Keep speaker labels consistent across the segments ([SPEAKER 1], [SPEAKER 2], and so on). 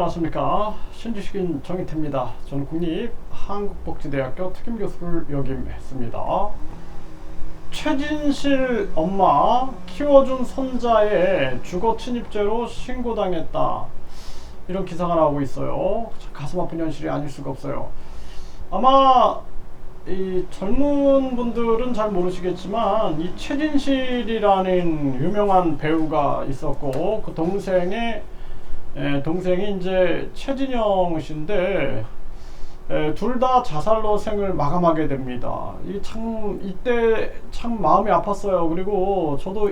[SPEAKER 1] 안녕하십니까. 신주식인 정희태입니다. 저는 국립한국복지대학교 특임교수를 역임했습니다. 최진실 엄마 키워준 손자의 주거 침입죄로 신고당했다, 이런 기사가 나오고 있어요. 가슴 아픈 현실이 아닐 수가 없어요. 아마 이 젊은 분들은 잘 모르시겠지만 이 최진실이라는 유명한 배우가 있었고, 그 동생이 이제 최진영 씨인데, 둘 다 자살로 생을 마감하게 됩니다. 이때 참 마음이 아팠어요. 그리고 저도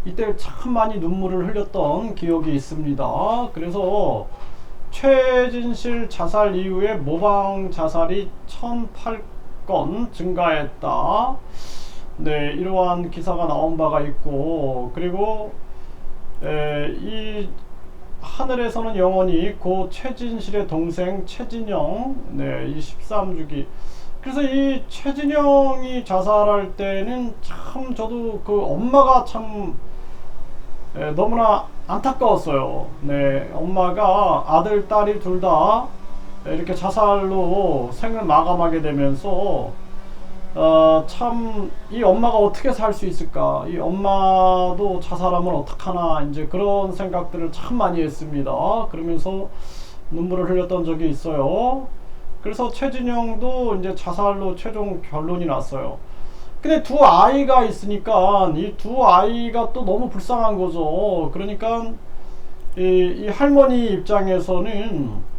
[SPEAKER 1] 이때 참 많이 눈물을 흘렸던 기억이 있습니다. 그래서 최진실 자살 이후에 모방 자살이 1008건 증가했다, 네, 이러한 기사가 나온 바가 있고, 그리고 이 하늘에서는 영원히 고 최진실의 동생 최진영, 네, 이 13주기. 그래서 이 최진영이 자살할 때는 참 저도 그 엄마가 참 너무나 안타까웠어요. 네, 엄마가 아들, 딸이 둘 다 이렇게 자살로 생을 마감하게 되면서 참 이 엄마가 어떻게 살 수 있을까, 이 엄마도 자살하면 어떡하나, 이제 그런 생각들을 참 많이 했습니다. 그러면서 눈물을 흘렸던 적이 있어요. 그래서 최진영도 이제 자살로 최종 결론이 났어요. 근데 두 아이가 있으니까 이 두 아이가 또 너무 불쌍한 거죠. 그러니까 이 할머니 입장에서는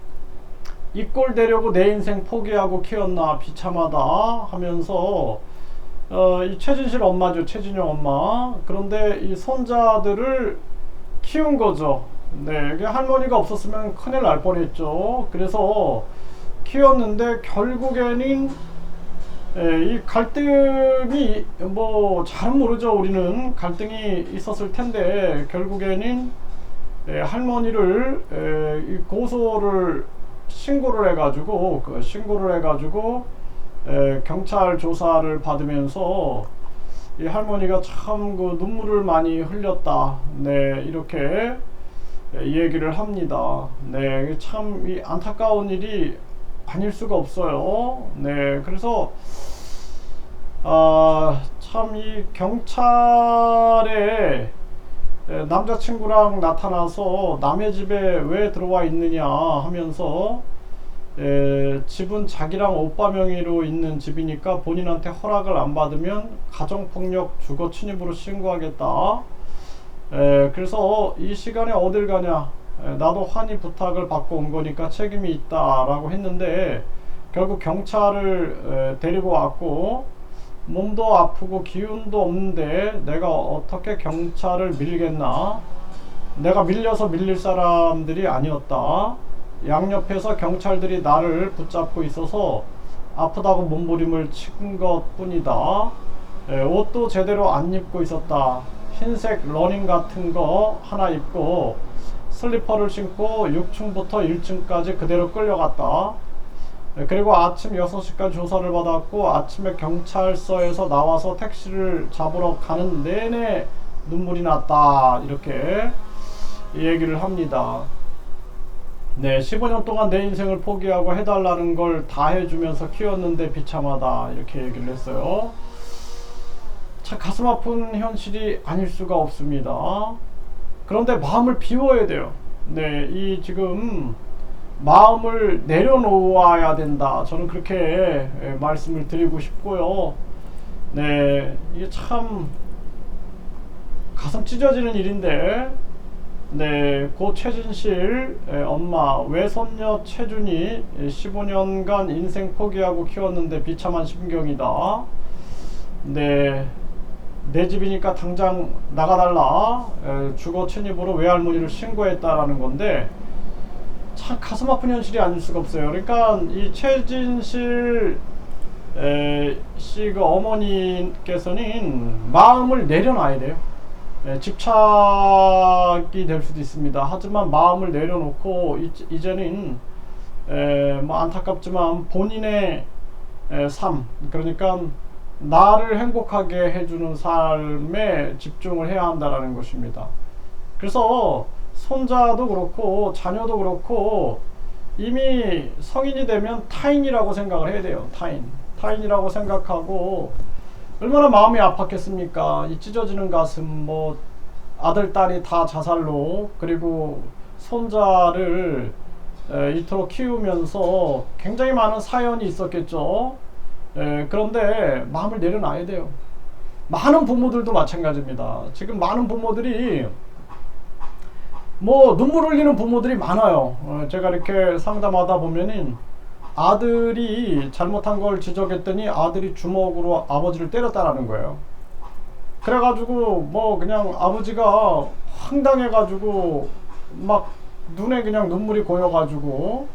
[SPEAKER 1] 이 꼴 되려고 내 인생 포기하고 키웠나 비참하다 하면서 이 최진실 엄마죠, 최진영 엄마. 그런데 이 손자들을 키운 거죠. 네, 이게 할머니가 없었으면 큰일 날 뻔했죠. 그래서 키웠는데 결국에는 이 갈등이, 뭐 잘은 모르죠, 우리는 갈등이 있었을 텐데, 결국에는 할머니를 신고를 해가지고 경찰 조사를 받으면서 이 할머니가 참 그 눈물을 많이 흘렸다, 네, 이렇게 얘기를 합니다. 네, 참 이 안타까운 일이 아닐 수가 없어요. 네, 그래서 참 이 경찰에 남자친구랑 나타나서 남의 집에 왜 들어와 있느냐 하면서, 집은 자기랑 오빠 명의로 있는 집이니까 본인한테 허락을 안 받으면 가정폭력 주거 침입으로 신고하겠다. 그래서 이 시간에 어딜 가냐, 나도 환희 부탁을 받고 온 거니까 책임이 있다 라고 했는데, 결국 경찰을 데리고 왔고, 몸도 아프고 기운도 없는데 내가 어떻게 경찰을 밀겠나, 내가 밀려서 밀릴 사람들이 아니었다, 양옆에서 경찰들이 나를 붙잡고 있어서 아프다고 몸부림을 친 것 뿐이다. 옷도 제대로 안 입고 있었다. 흰색 러닝 같은 거 하나 입고 슬리퍼를 신고 6층부터 1층까지 그대로 끌려갔다. 그리고 아침 6시까지 조사를 받았고, 아침에 경찰서에서 나와서 택시를 잡으러 가는 내내 눈물이 났다, 이렇게 얘기를 합니다. 네, 15년 동안 내 인생을 포기하고 해달라는 걸 다 해주면서 키웠는데 비참하다, 이렇게 얘기를 했어요. 참 가슴 아픈 현실이 아닐 수가 없습니다. 그런데 마음을 비워야 돼요. 네, 이 지금 마음을 내려놓아야 된다, 저는 그렇게 말씀을 드리고 싶고요. 네, 이게 참 가슴 찢어지는 일인데, 네, 고 최진실 엄마 외손녀 최준이 15년간 인생 포기하고 키웠는데 비참한 심경이다. 네, 내 집이니까 당장 나가달라, 주거 침입으로 외할머니를 신고했다라는 건데, 참 가슴 아픈 현실이 아닐 수가 없어요. 그러니까 이 최진실 씨 그 어머니께서는 마음을 내려놔야 돼요. 집착이 될 수도 있습니다. 하지만 마음을 내려놓고 이제는 뭐 안타깝지만 본인의 삶, 그러니까 나를 행복하게 해주는 삶에 집중을 해야 한다라는 것입니다. 그래서 손자도 그렇고 자녀도 그렇고 이미 성인이 되면 타인이라고 생각을 해야 돼요. 타인이라고 생각하고 얼마나 마음이 아팠겠습니까? 이 찢어지는 가슴, 뭐 아들 딸이 다 자살로, 그리고 손자를 이토록 키우면서 굉장히 많은 사연이 있었겠죠. 그런데 마음을 내려놔야 돼요. 많은 부모들도 마찬가지입니다. 지금 많은 부모들이 뭐 눈물 흘리는 부모들이 많아요. 제가 이렇게 상담하다 보면은 아들이 잘못한 걸 지적했더니 아들이 주먹으로 아버지를 때렸다라는 거예요. 그래가지고 뭐 그냥 아버지가 황당해가지고 막 눈에 그냥 눈물이 고여가지고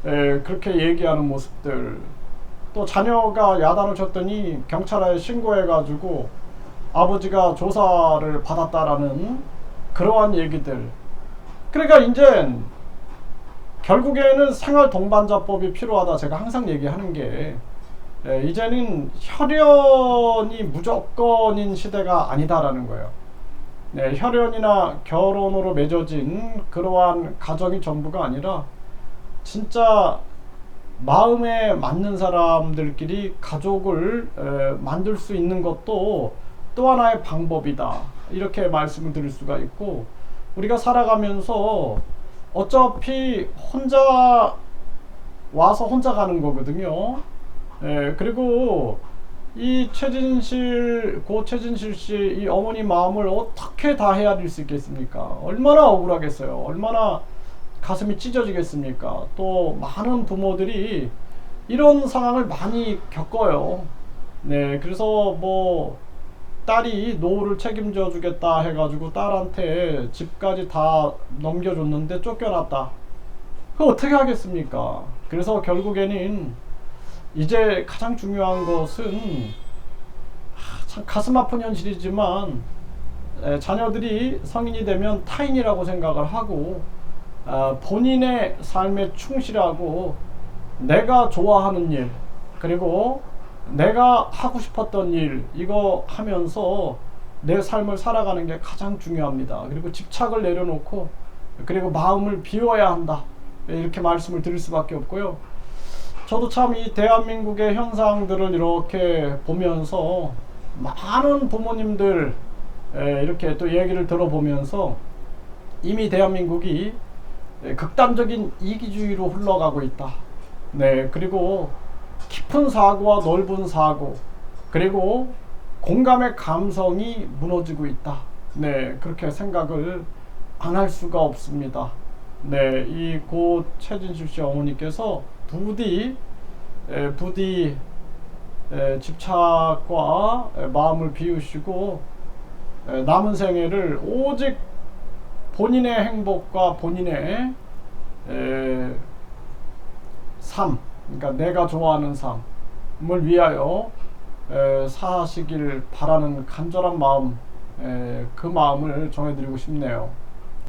[SPEAKER 1] 그렇게 얘기하는 모습들, 또 자녀가 야단을 쳤더니 경찰에 신고해가지고 아버지가 조사를 받았다라는 그러한 얘기들. 그러니까 이제 결국에는 생활 동반자법이 필요하다. 제가 항상 얘기하는 게 이제는 혈연이 무조건인 시대가 아니다라는 거예요. 네, 혈연이나 결혼으로 맺어진 그러한 가정이 전부가 아니라 진짜 마음에 맞는 사람들끼리 가족을 만들 수 있는 것도 또 하나의 방법이다. 이렇게 말씀을 드릴 수가 있고, 우리가 살아가면서 어차피 혼자 와서 혼자 가는 거거든요. 그리고 이 고 최진실 씨 이 어머니 마음을 어떻게 다 헤아릴 수 있겠습니까? 얼마나 억울하겠어요. 얼마나 가슴이 찢어지겠습니까? 또 많은 부모들이 이런 상황을 많이 겪어요. 네, 그래서 뭐 딸이 노후를 책임져 주겠다 해가지고 딸한테 집까지 다 넘겨줬는데 쫓겨났다. 그거 어떻게 하겠습니까? 그래서 결국에는 이제 가장 중요한 것은 참 가슴 아픈 현실이지만 자녀들이 성인이 되면 타인이라고 생각을 하고 본인의 삶에 충실하고 내가 좋아하는 일, 그리고 내가 하고 싶었던 일, 이거 하면서 내 삶을 살아가는 게 가장 중요합니다. 그리고 집착을 내려놓고 그리고 마음을 비워야 한다. 이렇게 말씀을 드릴 수밖에 없고요. 저도 참 이 대한민국의 현상들을 이렇게 보면서 많은 부모님들 이렇게 또 얘기를 들어보면서 이미 대한민국이 극단적인 이기주의로 흘러가고 있다. 네, 그리고 깊은 사고와 넓은 사고, 그리고 공감의 감성이 무너지고 있다. 네, 그렇게 생각을 안 할 수가 없습니다. 네, 이 고 최진실 씨 어머니께서 부디 집착과 마음을 비우시고 남은 생애를 오직 본인의 행복과 본인의 삶, 그러니까 내가 좋아하는 삶을 위하여 사시길 바라는 간절한 마음, 그 마음을 전해드리고 싶네요.